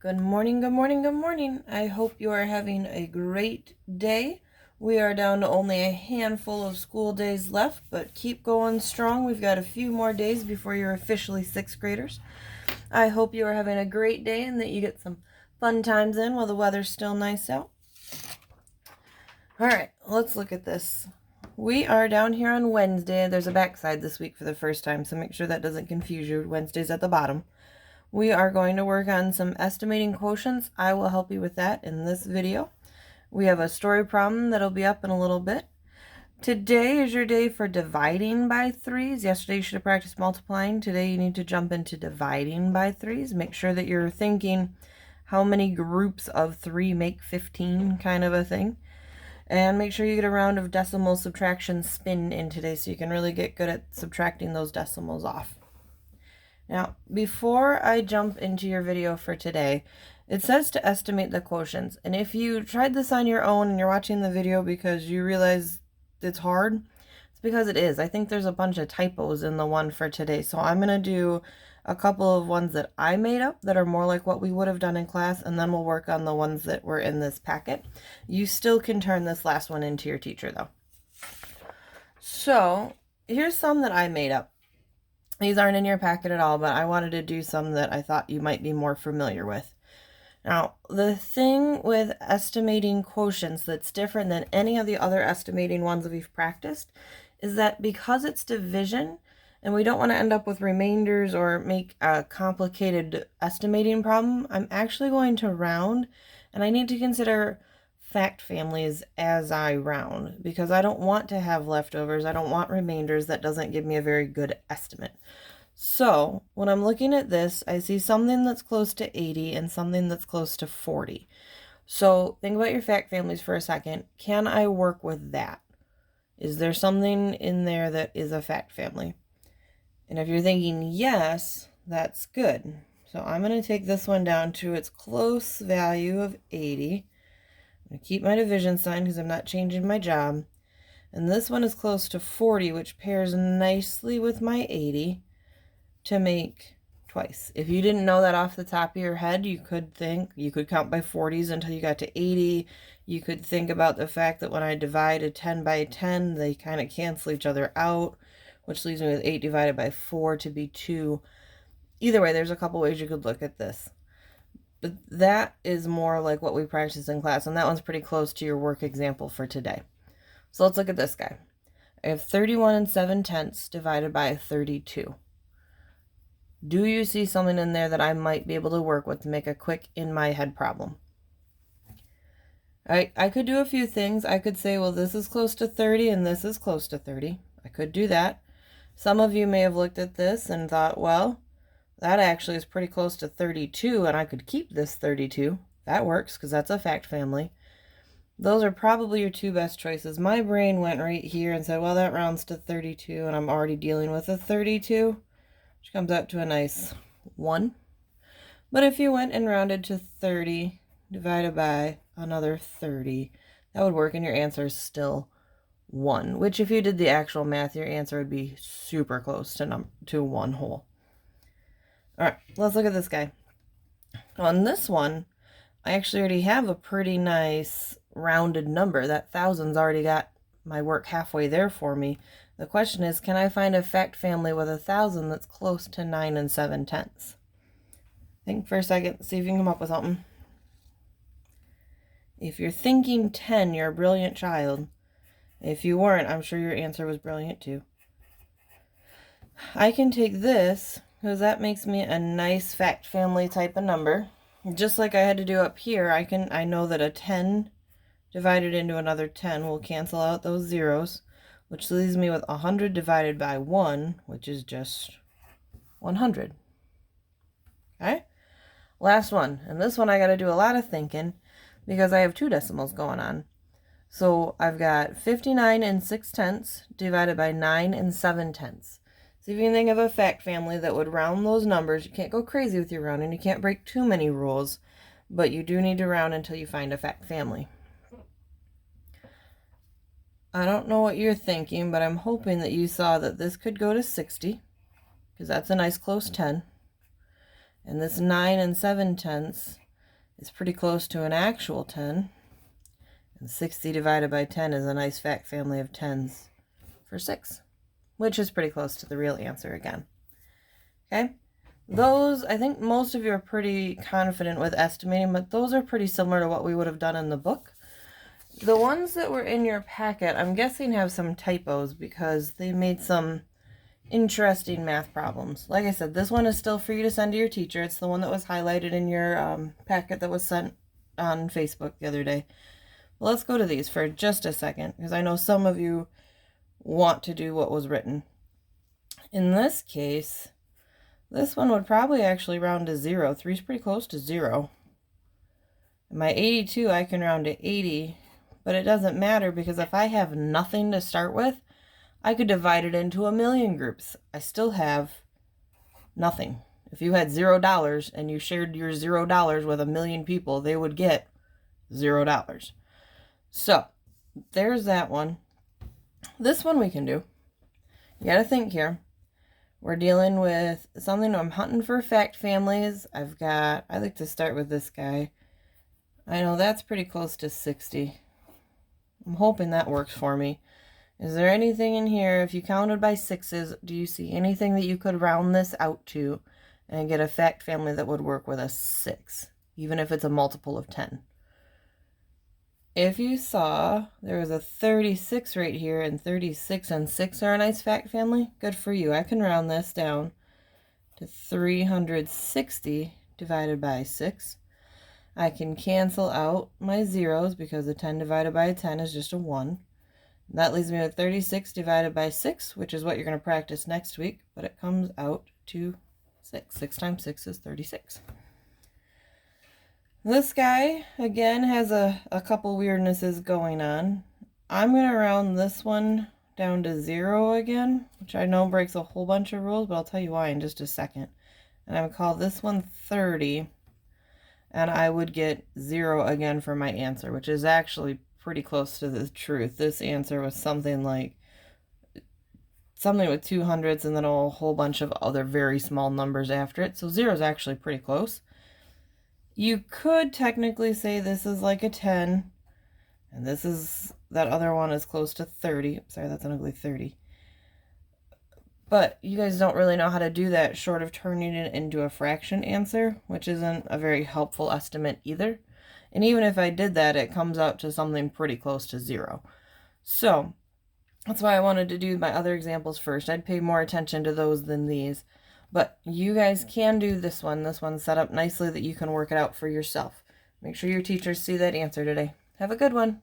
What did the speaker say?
Good morning, good morning, good morning. I hope you are having a great day. We are down to only a handful of school days left, but keep going strong. We've got a few more days before you're officially sixth graders. I hope you are having a great day and that you get some fun times in while the weather's still nice out. All right, let's look at this. We are down here on Wednesday. There's a backside this week for the first time, so make sure that doesn't confuse you. Wednesday's at the bottom. We are going to work on some estimating quotients. I will help you with that in this video. We have a story problem that'll be up in a little bit. Today is your day for dividing by threes. Yesterday you should have practiced multiplying. Today you need to jump into dividing by threes. Make sure that you're thinking how many groups of 3 make 15 kind of a thing. And make sure you get a round of decimal subtraction spin in today so you can really get good at subtracting those decimals off. Now, before I jump into your video for today, it says to estimate the quotients. And if you tried this on your own and you're watching the video because you realize it's hard, it's because it is. I think there's a bunch of typos in the one for today. So I'm going to do a couple of ones that I made up that are more like what we would have done in class, and then we'll work on the ones that were in this packet. You still can turn this last one into your teacher, though. So here's some that I made up. These aren't in your packet at all, but I wanted to do some that I thought you might be more familiar with. Now, the thing with estimating quotients that's different than any of the other estimating ones that we've practiced is that because it's division, and we don't want to end up with remainders or make a complicated estimating problem, I'm actually going to round, and I need to consider fact families as I round because I don't want to have leftovers. I don't want remainders. That doesn't give me a very good estimate. So when I'm looking at this, I see something that's close to 80 and something that's close to 40. So think about your fact families for a second. Can I work with that? Is there something in there that is a fact family? And if you're thinking yes, that's good. So I'm going to take this one down to its close value of 80. I'm going to keep my division sign because I'm not changing my job. And this one is close to 40, which pairs nicely with my 80 to make twice. If you didn't know that off the top of your head, you could count by 40s until you got to 80. You could think about the fact that when I divide a 10 by 10, they kind of cancel each other out, which leaves me with 8 divided by 4 to be 2. Either way, there's a couple ways you could look at this. But that is more like what we practiced in class, and that one's pretty close to your work example for today. So let's look at this guy. I have 31 7/10 divided by 32. Do you see something in there that I might be able to work with to make a quick in-my-head problem? I could do a few things. I could say, well, this is close to 30 and this is close to 30. I could do that. Some of you may have looked at this and thought, well, that actually is pretty close to 32, and I could keep this 32. That works because that's a fact family. Those are probably your two best choices. My brain went right here and said, well, that rounds to 32, and I'm already dealing with a 32, which comes out to a nice 1. But if you went and rounded to 30 divided by another 30, that would work, and your answer is still 1, which if you did the actual math, your answer would be super close to 1 whole. All right, let's look at this guy. On this one, I actually already have a pretty nice rounded number. That thousand's already got my work halfway there for me. The question is, can I find a fact family with 1,000 that's close to 9 7/10? Think for a second, see if you can come up with something. If you're thinking 10, you're a brilliant child. If you weren't, I'm sure your answer was brilliant too. I can take this because that makes me a nice fact family type of number. Just like I had to do up here, I know that a 10 divided into another 10 will cancel out those zeros, which leaves me with 100 divided by 1, which is just 100. Okay? Last one. And this one I got to do a lot of thinking because I have 2 decimals going on. So I've got 59 6/10 divided by 9 7/10. So if you can think of a fact family that would round those numbers, you can't go crazy with your rounding. You can't break too many rules, but you do need to round until you find a fact family. I don't know what you're thinking, but I'm hoping that you saw that this could go to 60, because that's a nice close 10. And this 9 7/10 is pretty close to an actual 10. And 60 divided by 10 is a nice fact family of 10s for 6, which is pretty close to the real answer again. Okay? Those, I think most of you are pretty confident with estimating, but those are pretty similar to what we would have done in the book. The ones that were in your packet, I'm guessing have some typos because they made some interesting math problems. Like I said, this one is still for you to send to your teacher. It's the one that was highlighted in your packet that was sent on Facebook the other day. Well, let's go to these for just a second because I know some of you want to do what was written. In this case, this one would probably actually round to 0. 3 is pretty close to 0. And my 82, I can round to 80, but it doesn't matter because if I have nothing to start with, I could divide it into a million groups. I still have nothing. If you had $0 and you shared your $0 with a million people, they would get $0. So, there's that one. This one we can do. You gotta think here. We're dealing with something, I'm hunting for fact families. I like to start with this guy. I know that's pretty close to 60. I'm hoping that works for me. Is there anything in here, if you counted by 6s, do you see anything that you could round this out to and get a fact family that would work with a 6, even if it's a multiple of 10? If you saw there was a 36 right here, and 36 and 6 are a nice fact family, good for you. I can round this down to 360 divided by 6. I can cancel out my zeros because a 10 divided by a 10 is just a 1. That leaves me with 36 divided by 6, which is what you're going to practice next week, but it comes out to 6. 6 times 6 is 36. This guy, again, has a couple weirdnesses going on. I'm going to round this one down to 0 again, which I know breaks a whole bunch of rules, but I'll tell you why in just a second. And I would call this one 30, and I would get 0 again for my answer, which is actually pretty close to the truth. This answer was something with 2 hundreds and then a whole bunch of other very small numbers after it, so 0 is actually pretty close. You could technically say this is like a 10, and that other one is close to 30. Sorry, that's an ugly 30. But you guys don't really know how to do that short of turning it into a fraction answer, which isn't a very helpful estimate either. And even if I did that, it comes out to something pretty close to 0. So that's why I wanted to do my other examples first. I'd pay more attention to those than these. But you guys can do this one. This one's set up nicely that you can work it out for yourself. Make sure your teachers see that answer today. Have a good one.